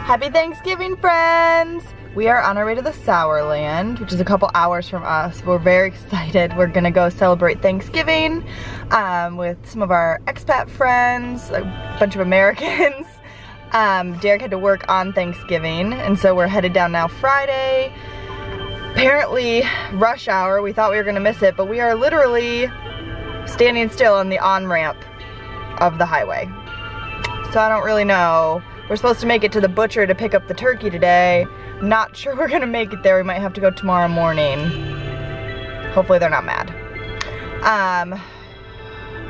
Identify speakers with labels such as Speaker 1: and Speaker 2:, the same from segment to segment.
Speaker 1: Happy Thanksgiving, friends! We are on our way to the Sauerland, which is a couple hours from us. We're very excited. We're gonna go celebrate Thanksgiving with some of our expat friends, a bunch of Americans. Derek had to work on Thanksgiving, and so we're headed down now Friday. Apparently, rush hour. We thought we were gonna miss it, but we are literally standing still on the on-ramp of the highway. So I don't really know. We're supposed to make it to the butcher to pick up the turkey today. Not sure we're gonna make it there. We might have to go tomorrow morning. Hopefully they're not mad.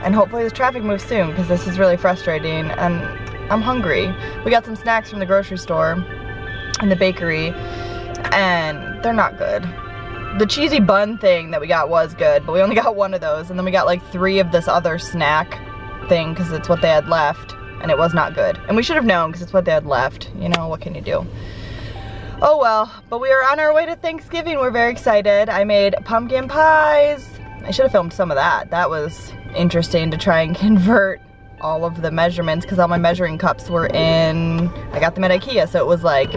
Speaker 1: And hopefully this traffic moves soon, because this is really frustrating and I'm hungry. We got some snacks from the grocery store and the bakery, and they're not good. The cheesy bun thing that we got was good, but we only got one of those, and then we got like 3 of this other snack thing because it's what they had left. And it was not good. And we should have known because it's what they had left. You know, what can you do? Oh well, but we are on our way to Thanksgiving. We're very excited. I made pumpkin pies. I should have filmed some of that. That was interesting to try and convert all of the measurements because all my measuring cups were in, I got them at IKEA, so it was like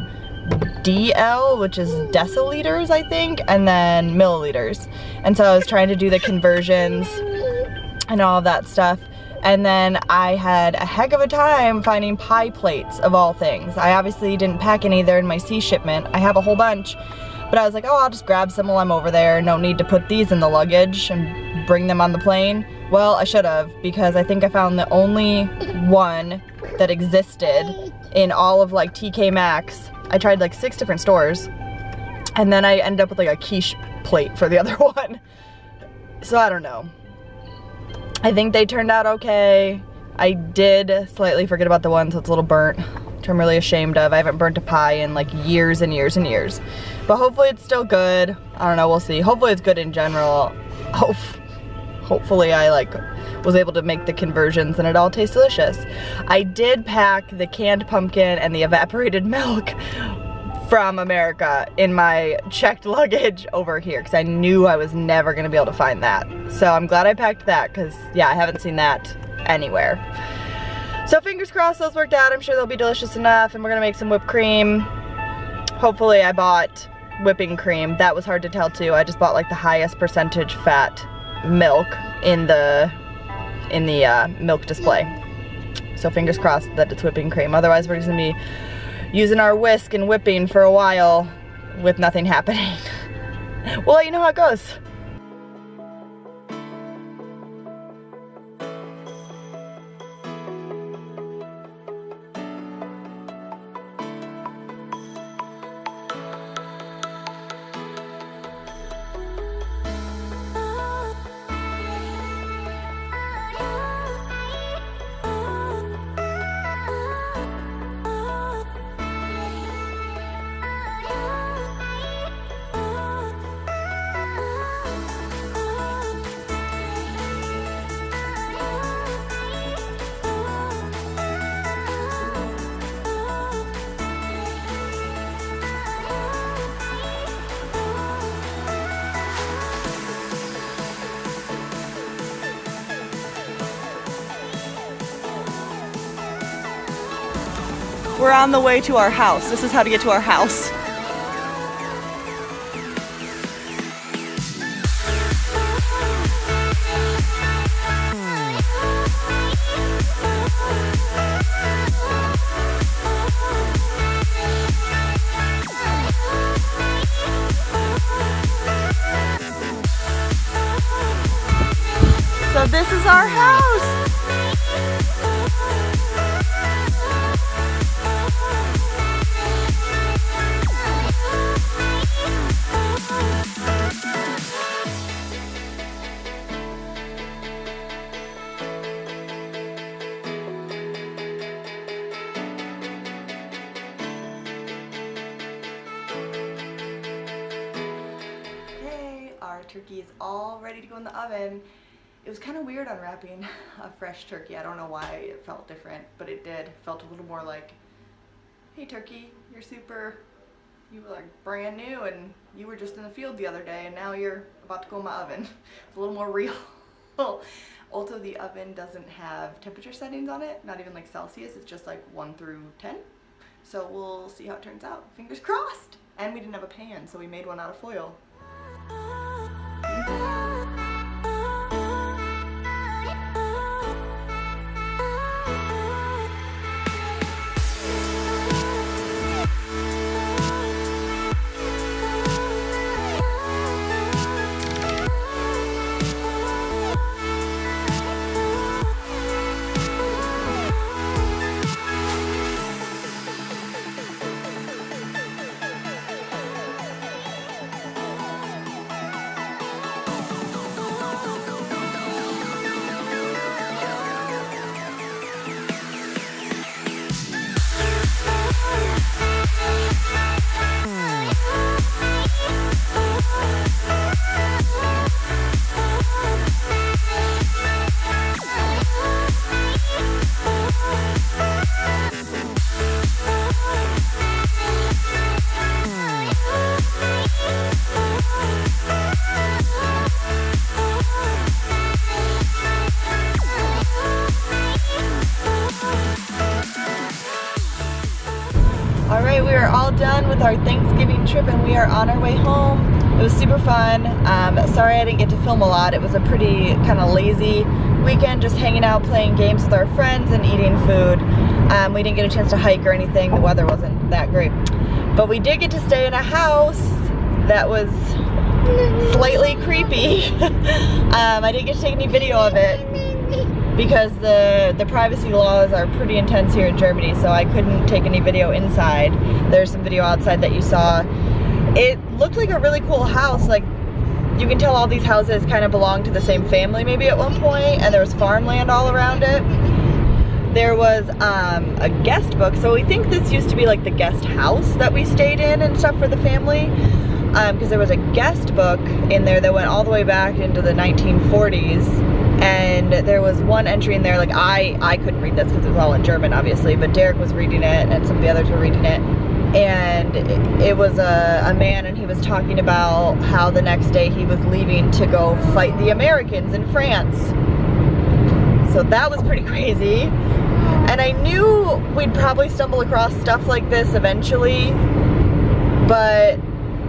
Speaker 1: DL, which is deciliters, I think, and then milliliters. And so I was trying to do the conversions and all of that stuff. And then I had a heck of a time finding pie plates, of all things. I obviously didn't pack any there in my sea shipment. I have a whole bunch, but I was like, oh, I'll just grab some while I'm over there. No need to put these in the luggage and bring them on the plane. Well, I should have, because I think I found the only one that existed in all of like TK Maxx. I tried like 6 different stores, and then I ended up with like a quiche plate for the other one. So I don't know. I think they turned out okay. I did slightly forget about the one, so it's a little burnt, which I'm really ashamed of. I haven't burnt a pie in like years and years and years. But hopefully it's still good. I don't know, we'll see. Hopefully it's good in general. Hopefully I like was able to make the conversions and it all tastes delicious. I did pack the canned pumpkin and the evaporated milk from America in my checked luggage over here because I knew I was never gonna be able to find that. So I'm glad I packed that because yeah, I haven't seen that anywhere. So fingers crossed those worked out. I'm sure they'll be delicious enough, and we're gonna make some whipped cream. Hopefully I bought whipping cream. That was hard to tell too. I just bought like the highest percentage fat milk in the milk display. So fingers crossed that it's whipping cream. Otherwise we're just gonna be using our whisk and whipping for a while with nothing happening. We'll let you know how it goes. We're on the way to our house. This is how to get to our house. So this is our house. Our turkey is all ready to go in the oven. It was kind of weird unwrapping a fresh turkey. I don't know why it felt different, but it did. It felt a little more like, hey turkey, you were like brand new and you were just in the field the other day and now you're about to go in my oven. It's a little more real. Also, the oven doesn't have temperature settings on it, not even like Celsius, it's just like 1 through 10. So we'll see how it turns out. Fingers crossed. And we didn't have a pan, so we made one out of foil. Alright, we are all done with our Thanksgiving trip and we are on our way home. It was super fun. Sorry I didn't get to film a lot. It was a pretty kind of lazy weekend, just hanging out, playing games with our friends and eating food. We didn't get a chance to hike or anything. The weather wasn't that great. But we did get to stay in a house that was slightly creepy. I didn't get to take any video of it because the privacy laws are pretty intense here in Germany, so I couldn't take any video inside. There's some video outside that you saw. It looked like a really cool house. Like, you can tell all these houses kind of belong to the same family maybe at one point, and there was farmland all around it. There was a guest book, so we think this used to be like the guest house that we stayed in and stuff for the family, because there was a guest book in there that went all the way back into the 1940s. And there was one entry in there, like I couldn't read this because it was all in German obviously, but Derek was reading it and some of the others were reading it. And it was a man, and he was talking about how the next day he was leaving to go fight the Americans in France. So that was pretty crazy. And I knew we'd probably stumble across stuff like this eventually, but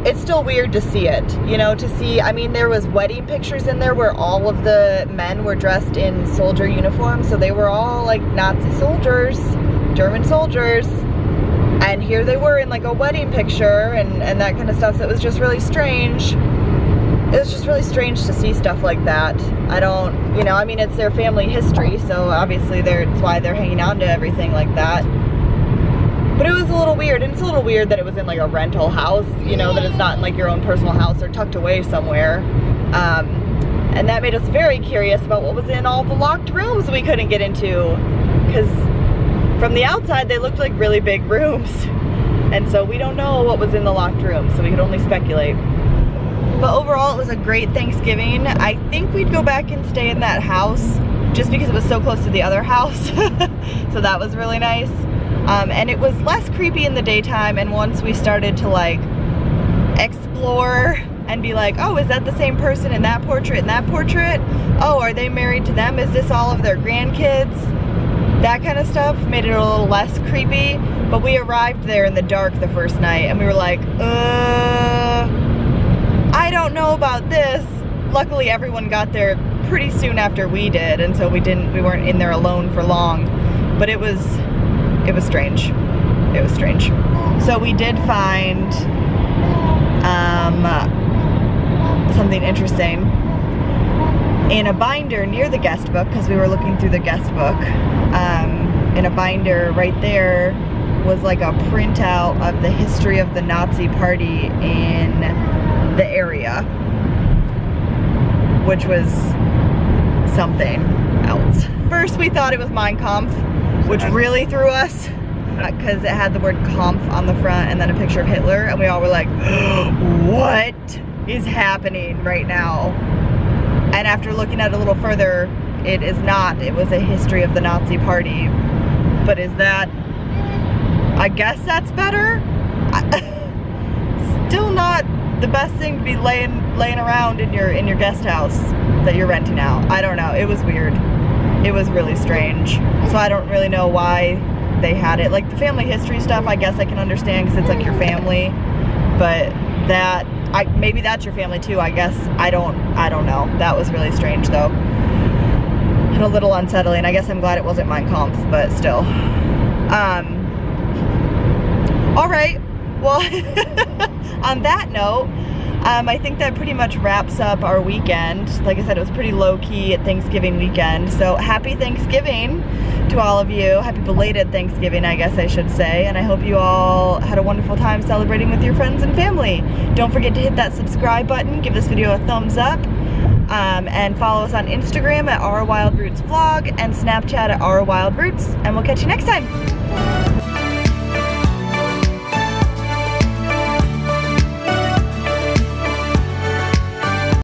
Speaker 1: it's still weird to see it, you know, to see, I mean, there was wedding pictures in there where all of the men were dressed in soldier uniforms, so they were all like Nazi soldiers, German soldiers, and here they were in like a wedding picture and that kind of stuff, so it was just really strange. It was just really strange to see stuff like that. I don't, you know, I mean, it's their family history, so obviously it's why they're hanging on to everything like that. But it was a little weird, and it's a little weird that it was in like a rental house, you know, that it's not in like your own personal house or tucked away somewhere. And that made us very curious about what was in all the locked rooms we couldn't get into, because from the outside they looked like really big rooms. And so we don't know what was in the locked rooms, so we could only speculate. But overall, it was a great Thanksgiving. I think we'd go back and stay in that house just because it was so close to the other house. So that was really nice. And it was less creepy in the daytime, and once we started to like explore and be like, oh, is that the same person in that portrait and that portrait? Oh, are they married to them? Is this all of their grandkids? That kind of stuff made it a little less creepy. But we arrived there in the dark the first night and we were like, I don't know about this. Luckily everyone got there pretty soon after we did, and so we weren't in there alone for long. But it was strange. It was strange. So we did find something interesting in a binder near the guest book, because we were looking through the guest book. In a binder right there was like a printout of the history of the Nazi party in the area, which was something else. First we thought it was Mein Kampf, which really threw us, because it had the word Kampf on the front and then a picture of Hitler, and we all were like, what is happening right now? And after looking at it a little further, it is not. It was a history of the Nazi party. But is that, I guess that's better? Still not the best thing to be laying around in your guest house that you're renting out. I don't know, it was weird. It was really strange. So I don't really know why they had it. Like the family history stuff, I guess I can understand because it's like your family, but that, maybe that's your family too, I guess. I don't know. That was really strange though. And a little unsettling. I guess I'm glad it wasn't Mein Kampf, but still. Alright, well, on that note, I think that pretty much wraps up our weekend. Like I said, it was pretty low-key at Thanksgiving weekend. So happy Thanksgiving to all of you. Happy belated Thanksgiving, I guess I should say. And I hope you all had a wonderful time celebrating with your friends and family. Don't forget to hit that subscribe button, give this video a thumbs up, and follow us on Instagram at Our Wild Roots Vlog and Snapchat at Our Wild Roots. And we'll catch you next time.